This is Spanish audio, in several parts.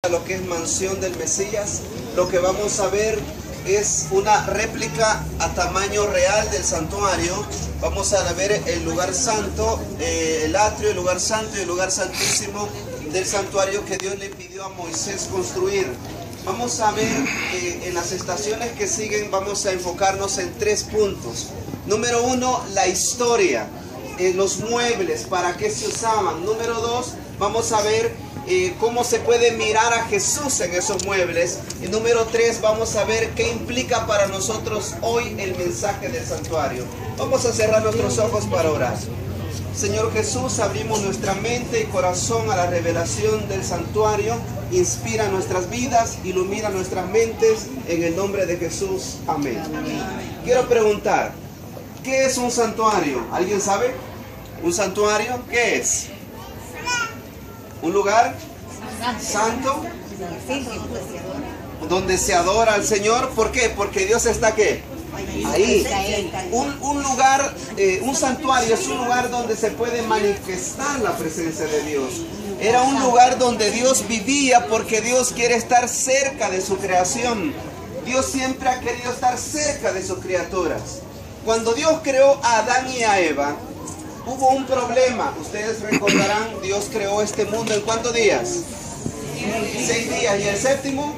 Lo que es Mansión del Mesías, lo que vamos a ver es una réplica a tamaño real del santuario. Vamos a ver el lugar santo, el atrio, el lugar santo y el lugar santísimo del santuario que Dios le pidió a Moisés construir. Vamos a ver en las estaciones que siguen, vamos a enfocarnos en 3 puntos. Número 1, la historia, los muebles, para qué se usaban. Número 2, vamos a ver cómo se puede mirar a Jesús en esos muebles. Y número 3, vamos a ver qué implica para nosotros hoy el mensaje del santuario. Vamos a cerrar nuestros ojos para orar. Señor Jesús, abrimos nuestra mente y corazón a la revelación del santuario. Inspira nuestras vidas, ilumina nuestras mentes, en el nombre de Jesús. Amén. Quiero preguntar, ¿qué es un santuario? ¿Alguien sabe? ¿Un santuario qué es? Un lugar santo donde se adora al Señor. ¿Por qué? Porque Dios está ¿qué? Ahí. Un lugar, un santuario es un lugar donde se puede manifestar la presencia de Dios. Era un lugar donde Dios vivía, porque Dios quiere estar cerca de su creación. Dios siempre ha querido estar cerca de sus criaturas. Cuando Dios creó a Adán y a Eva, hubo un problema. Ustedes recordarán, Dios creó este mundo ¿en cuántos días? 6 días. ¿Y el séptimo?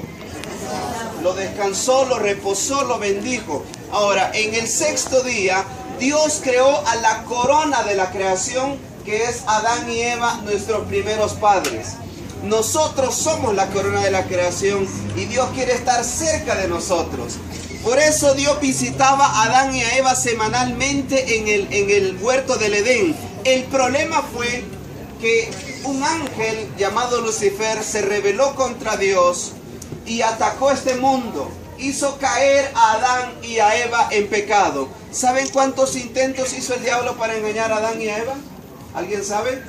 Lo descansó, lo reposó, lo bendijo. Ahora, en el 6º día, Dios creó a la corona de la creación, que es Adán y Eva, nuestros primeros padres. Nosotros somos la corona de la creación y Dios quiere estar cerca de nosotros. Por eso Dios visitaba a Adán y a Eva semanalmente en el huerto del Edén. El problema fue que un ángel llamado Lucifer se rebeló contra Dios y atacó este mundo. Hizo caer a Adán y a Eva en pecado. ¿Saben cuántos intentos hizo el diablo para engañar a Adán y a Eva? ¿Alguien sabe?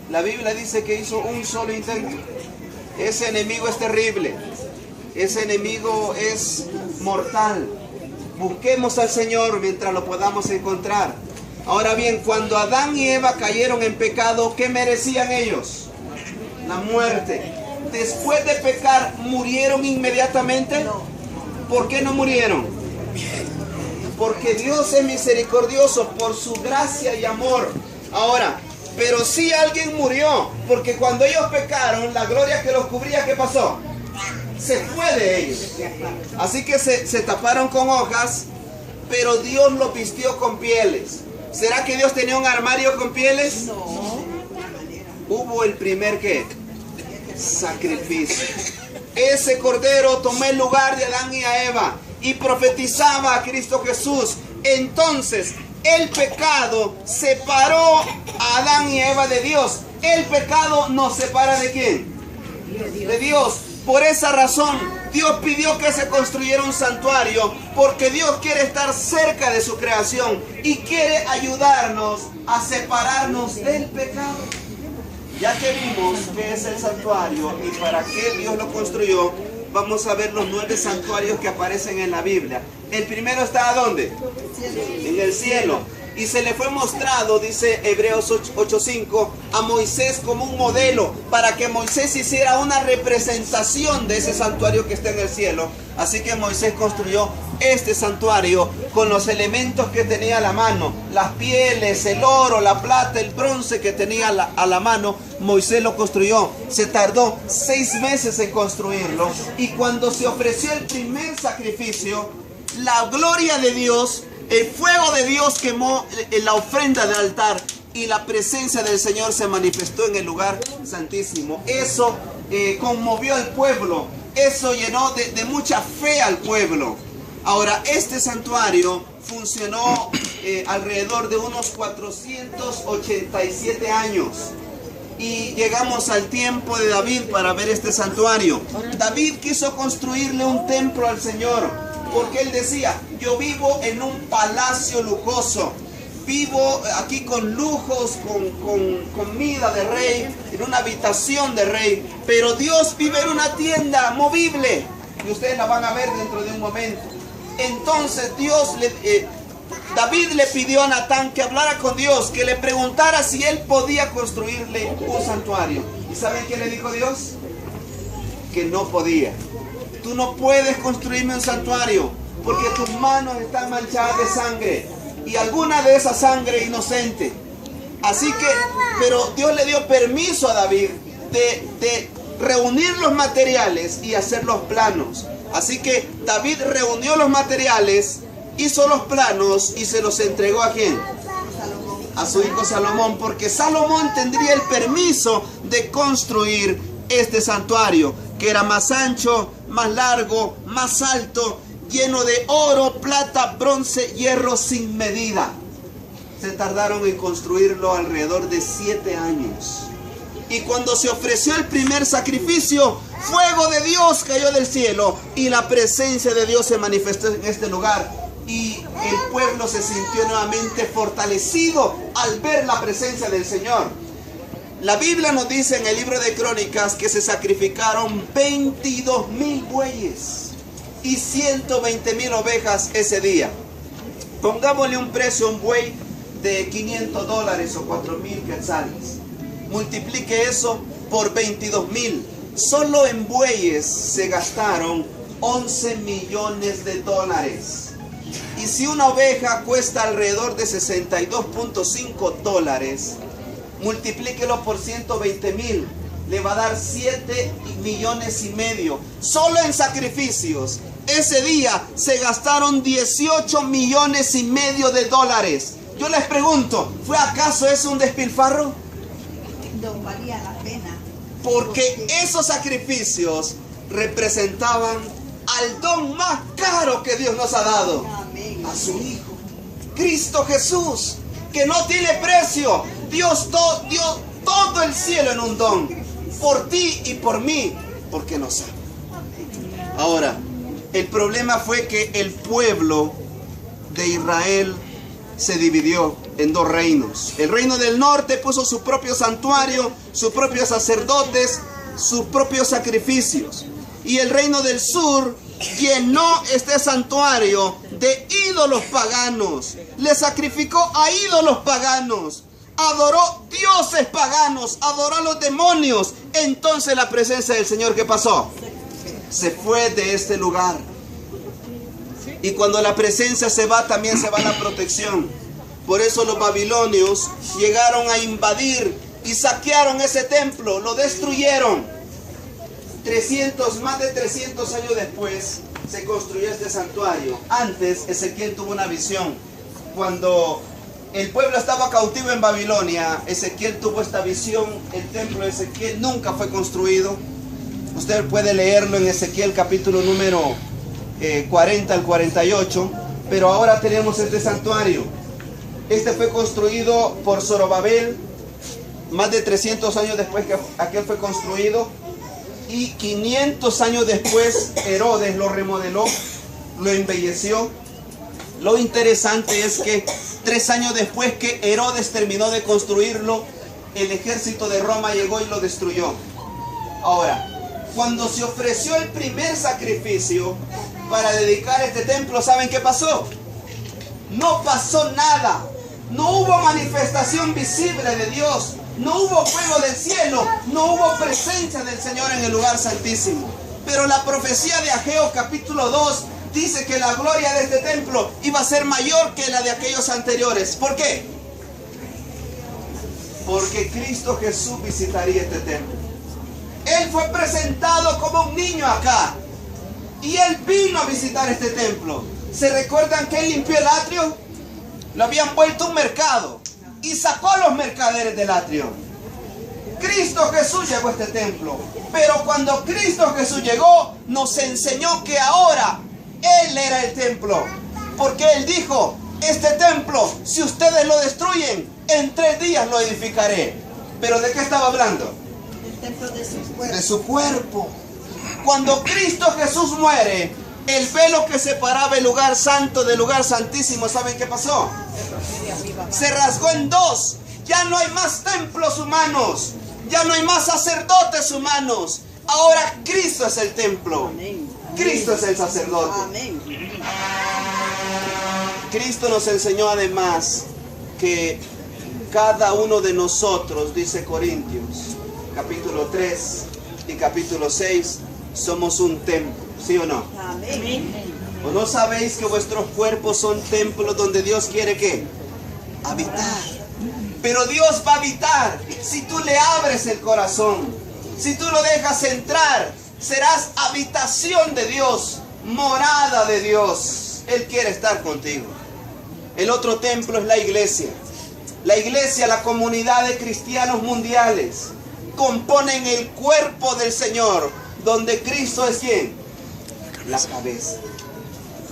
La Biblia dice que hizo un solo intento. Ese enemigo es terrible. Ese enemigo es mortal. Busquemos al Señor mientras lo podamos encontrar. Ahora bien, cuando Adán y Eva cayeron en pecado, ¿qué merecían ellos? La muerte. Después de pecar, ¿murieron inmediatamente? ¿Por qué no murieron? Porque Dios es misericordioso por su gracia y amor. Ahora, pero sí alguien murió, porque cuando ellos pecaron, la gloria que los cubría, ¿qué pasó? Se fue de ellos. Así que se taparon con hojas, pero Dios los vistió con pieles. ¿Será que Dios tenía un armario con pieles? No. Hubo el primer ¿qué? Sacrificio. Ese cordero tomó el lugar de Adán y a Eva y profetizaba a Cristo Jesús. Entonces el pecado separó a Adán y a Eva de Dios. El pecado nos separa ¿de quién? De Dios. Por esa razón Dios pidió que se construyera un santuario, porque Dios quiere estar cerca de su creación y quiere ayudarnos a separarnos del pecado. Ya que vimos qué es el santuario y para qué Dios lo construyó, vamos a ver los 9 santuarios que aparecen en la Biblia. El primero está ¿a dónde? En el cielo. Y se le fue mostrado, dice Hebreos 8:5, a Moisés como un modelo, para que Moisés hiciera una representación de ese santuario que está en el cielo. Así que Moisés construyó este santuario con los elementos que tenía a la mano, las pieles, el oro, la plata, el bronce que tenía a la mano. Moisés lo construyó. Se tardó 6 meses en construirlo, y cuando se ofreció el primer sacrificio, la gloria de Dios, el fuego de Dios quemó la ofrenda del altar y la presencia del Señor se manifestó en el lugar santísimo. Eso conmovió al pueblo, eso llenó de mucha fe al pueblo. Ahora, este santuario funcionó alrededor de unos 487 años. Y llegamos al tiempo de David para ver este santuario. David quiso construirle un templo al Señor, porque él decía: yo vivo en un palacio lujoso, vivo aquí con lujos, con comida de rey, en una habitación de rey, pero Dios vive en una tienda movible, y ustedes la van a ver dentro de un momento. Entonces David le pidió a Natán que hablara con Dios, que le preguntara si él podía construirle un santuario. ¿Y saben qué le dijo Dios? que no podía. Tú no puedes construirme un santuario porque tus manos están manchadas de sangre y alguna de esa sangre inocente. Así que, pero Dios le dio permiso a David de reunir los materiales y hacer los planos. Así que David reunió los materiales, hizo los planos y se los entregó ¿a quién? A su hijo Salomón, porque Salomón tendría el permiso de construir este santuario, que era más ancho, más largo, más alto, lleno de oro, plata, bronce, hierro sin medida. Se tardaron en construirlo alrededor de 7 años. Y cuando se ofreció el primer sacrificio, fuego de Dios cayó del cielo y la presencia de Dios se manifestó en este lugar. Y el pueblo se sintió nuevamente fortalecido al ver la presencia del Señor. La Biblia nos dice en el libro de Crónicas que se sacrificaron 22,000 bueyes y 120,000 ovejas ese día. Pongámosle un precio a un buey de $500 o 4,000 quetzales. Multiplique eso por 22,000. Solo en bueyes se gastaron 11 millones de dólares. Y si una oveja cuesta alrededor de $62.5, multiplíquelo por 120,000, le va a dar 7,5 millones. Solo en sacrificios. Ese día se gastaron 18,5 millones de dólares. Yo les pregunto, ¿fue acaso eso un despilfarro? No valía la pena. Porque esos sacrificios representaban al don más caro que Dios nos ha dado, a su Hijo, Cristo Jesús, que no tiene precio. Dios dio todo el cielo en un don, por ti y por mí, porque nos ama. Ahora, el problema fue que el pueblo de Israel se dividió en 2 reinos. El reino del norte puso su propio santuario, sus propios sacerdotes, sus propios sacrificios. Y el reino del sur llenó este santuario de ídolos paganos. Le sacrificó a ídolos paganos. Adoró dioses paganos. Adoró a los demonios. Entonces la presencia del Señor, ¿qué pasó? Se fue de este lugar. Y cuando la presencia se va, también se va la protección. Por eso los babilonios llegaron a invadir y saquearon ese templo, lo destruyeron. Más de 300 años después se construyó este santuario. Antes Ezequiel tuvo una visión. Cuando el pueblo estaba cautivo en Babilonia, Ezequiel tuvo esta visión. El templo de Ezequiel nunca fue construido. Usted puede leerlo en Ezequiel capítulo número 40 al 48. Pero ahora tenemos este santuario. Este fue construido por Zorobabel, más de 300 años después que aquel fue construido. Y 500 años después Herodes lo remodeló, lo embelleció. Lo interesante es que 3 años después que Herodes terminó de construirlo, el ejército de Roma llegó y lo destruyó. Ahora, cuando se ofreció el primer sacrificio para dedicar este templo, ¿saben qué pasó? No pasó nada. No hubo manifestación visible de Dios. No hubo fuego del cielo. No hubo presencia del Señor en el lugar santísimo. Pero la profecía de Ageo capítulo 2 dice que la gloria de este templo iba a ser mayor que la de aquellos anteriores. ¿Por qué? Porque Cristo Jesús visitaría este templo. Él fue presentado como un niño acá. Y Él vino a visitar este templo. ¿Se recuerdan que Él limpió el atrio? Lo habían vuelto un mercado y sacó a los mercaderes del atrio. Cristo Jesús llegó a este templo. Pero cuando Cristo Jesús llegó, nos enseñó que ahora Él era el templo. Porque Él dijo, este templo, si ustedes lo destruyen, en 3 días lo edificaré. ¿Pero de qué estaba hablando? El templo de su cuerpo. De su cuerpo. Cuando Cristo Jesús muere, el velo que separaba el lugar santo del lugar santísimo, ¿saben qué pasó? Se rasgó en 2. Ya no hay más templos humanos. Ya no hay más sacerdotes humanos. Ahora Cristo es el templo. Cristo es el sacerdote. Cristo nos enseñó además que cada uno de nosotros, dice Corintios, capítulo 3 y capítulo 6, somos un templo, ¿sí o no? Amén. ¿O no sabéis que vuestros cuerpos son templos donde Dios quiere que habitar? Pero Dios va a habitar si tú le abres el corazón, si tú lo dejas entrar, serás habitación de Dios, morada de Dios. Él quiere estar contigo. El otro templo es la iglesia. La iglesia, la comunidad de cristianos mundiales, componen el cuerpo del Señor, donde Cristo es ¿quién? La cabeza.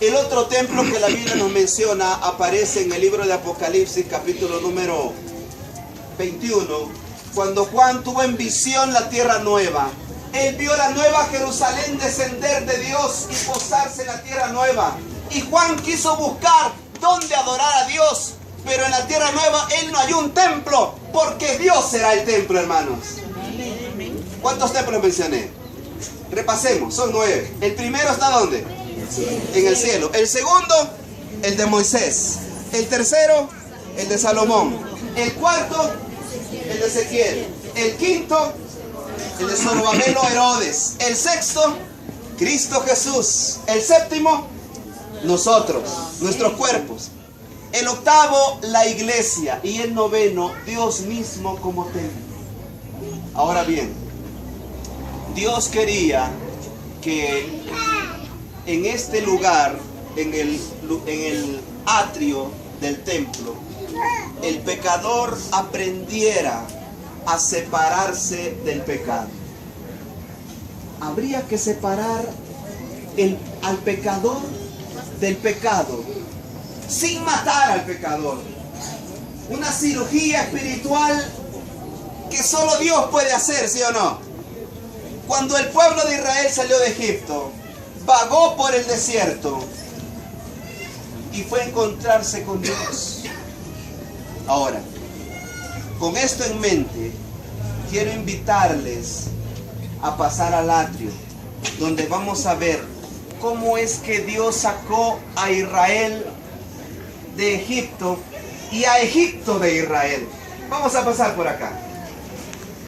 El otro templo que la Biblia nos menciona aparece en el libro de Apocalipsis, capítulo número 21, cuando Juan tuvo en visión la tierra nueva. Él vio la nueva Jerusalén descender de Dios y posarse en la tierra nueva. Y Juan quiso buscar dónde adorar a Dios, pero en la tierra nueva él no halló un templo, porque Dios será el templo, hermanos. ¿Cuántos templos mencioné? Repasemos, son 9. El primero está ¿dónde? En el cielo. El segundo, el de Moisés. El tercero, el de Salomón. El cuarto, el de Ezequiel. El quinto, el de Zorobabel o Herodes. El sexto, Cristo Jesús. El séptimo, nosotros, nuestros cuerpos. El octavo, la iglesia. Y el noveno, Dios mismo como templo. Ahora bien, Dios quería que en este lugar, en el atrio del templo, el pecador aprendiera a separarse del pecado. Habría que separar al pecador del pecado, sin matar al pecador. Una cirugía espiritual que solo Dios puede hacer, ¿sí o no? Cuando el pueblo de Israel salió de Egipto, vagó por el desierto y fue a encontrarse con Dios. Ahora, con esto en mente, quiero invitarles a pasar al atrio, donde vamos a ver cómo es que Dios sacó a Israel de Egipto y a Egipto de Israel. Vamos a pasar por acá.